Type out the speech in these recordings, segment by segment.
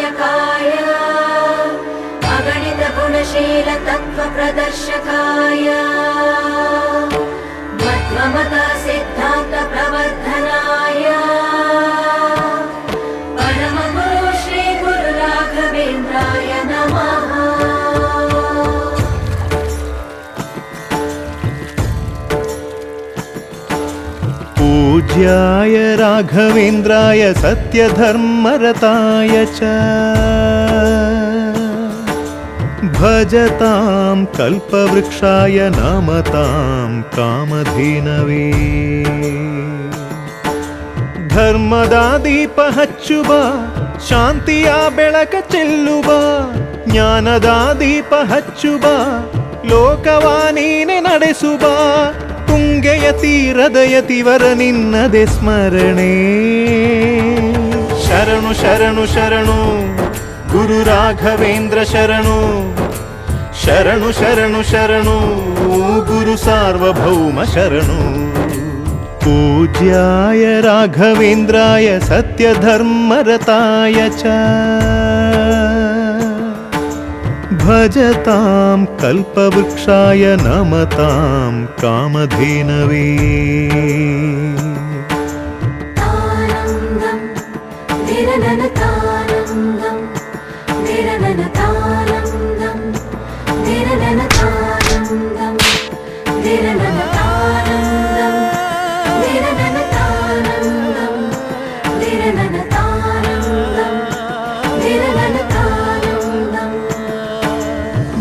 प्रकाशकाय अगणित गुणशील तत्व प्रदर्शकाय मध्वमत सिद्धांत प्रवर्धनाय परम गुरु श्री गुरु राघवेंद्राय नमः। पूज्याय राघवेन्द्राय सत्यधर्मरताय च भजतां कल्पवृक्षाय नमतां कामधेनवे। ಧರ್ಮದ ದೀಪ ಹಚ್ಚುವ ಶಾಂತಿಯ ಬೆಳಕ ಚೆಲ್ಲುವ ಜ್ಞಾನದ ದೀಪ ಹಚ್ಚುವ ಲೋಕವ ನೀನೆ ನಡೆಸುವ ತುಂಗೆಯ ತೀರದ ಯತಿವರ ನಿನ್ನದೆ ಸ್ಮರಣೆ। ಶರಣು ಶರಣು ಶರಣು ಗುರು ರಾಘವೇಂದ್ರ ಶರಣು ಶರಣು ಶರಣು ಶರಣು ಗುರು ಸಾರ್ವಭೌಮ ಶರಣು। पूज्याय राघवेन्द्राय सत्यधर्मरताय च भजतां कल्पवृक्षाय नमतां कामधेनवे।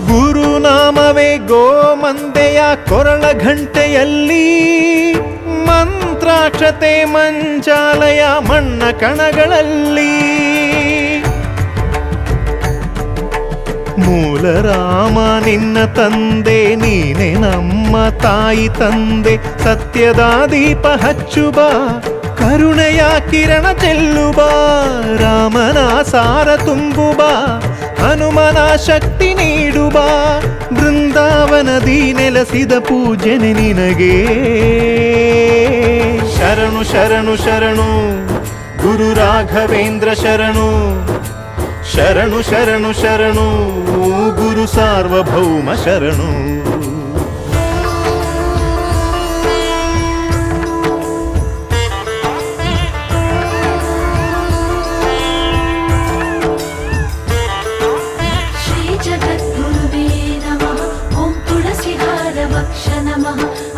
ಗುರುನಾಮವೇ ಗೋಮಂದೆಯ ಕೊರಳ ಘಂಟೆಯಲ್ಲಿ ಮಂತ್ರಾಕ್ಷತೆ ಮಂಚಾಲಯ ಮಣ್ಣ ಕಣಗಳಲ್ಲಿ ಮೂಲ ರಾಮ ನಿನ್ನ ತಂದೆ ನೀನೆ ನಮ್ಮ ತಾಯಿ ತಂದೆ ಸತ್ಯದ ದೀಪ ಹಚ್ಚುವ ಕರುಣೆಯ ಕಿರಣ ಚೆಲ್ಲುವ ರಾಮನ ಸಾರ ತುಂಬುವ ಹನುಮನ ಶಕ್ತಿ ನೀಡುವ ಬೃಂದಾವನದಿ ನೆಲೆಸಿದ ಪೂಜನೆ ನಿನಗೆ। ಶರಣು ಶರಣು ಶರಣು ಗುರು ರಾಘವೇಂದ್ರ ಶರಣು ಶರಣು ಶರಣು ಶರಣು ಗುರು ಸಾರ್ವಭೌಮ ಶರಣು।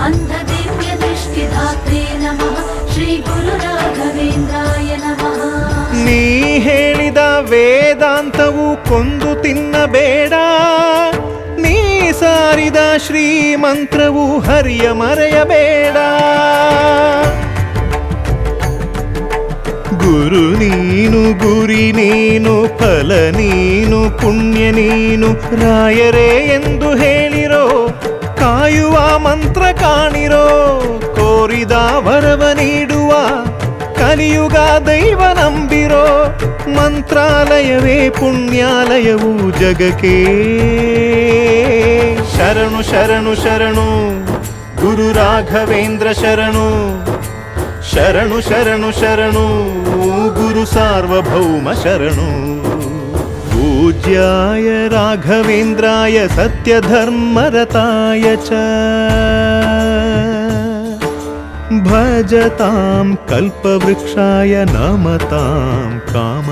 अंधदिव्य दृष्टिदात्रे नमः श्री गुरु राघवेंद्राय नमः। ನೀ ಹೇಳಿದ ವೇದಾಂತವು ಕೊಂದು ತಿನ್ನಬೇಡ ನೀ ಸಾರಿದ ಶ್ರೀಮಂತ್ರವು ಹರಿಯ ಮರೆಯಬೇಡ। ಗುರು ನೀನು ಗುರಿ ನೀನು ಫಲ ನೀನು ಪುಣ್ಯ ನೀನು ರಾಯರೇ ಎಂದು ಹೇಳಿರೋ ಕಾಯುವ ಮಂತ್ರ ಕಾಣಿರೋ ಕೋರಿದ ವರವ ನೀಡುವ ಕಲಿಯುಗ ದೈವ ನಂಬಿರೋ ಮಂತ್ರಾಲಯವೇ ಪುಣ್ಯಾಲಯವು ಜಗಕ್ಕೆ। ಶರಣು ಶರಣು ಶರಣು ಗುರು ರಾಘವೇಂದ್ರ ಶರಣು ಶರಣು ಶರಣು ಶರಣು ಗುರು ಸಾರ್ವಭೌಮ ಶರಣು। पूज्याय राघवेन्द्राय सत्यधर्मरताय च भजतां कल्पवृक्षाय नमतां काम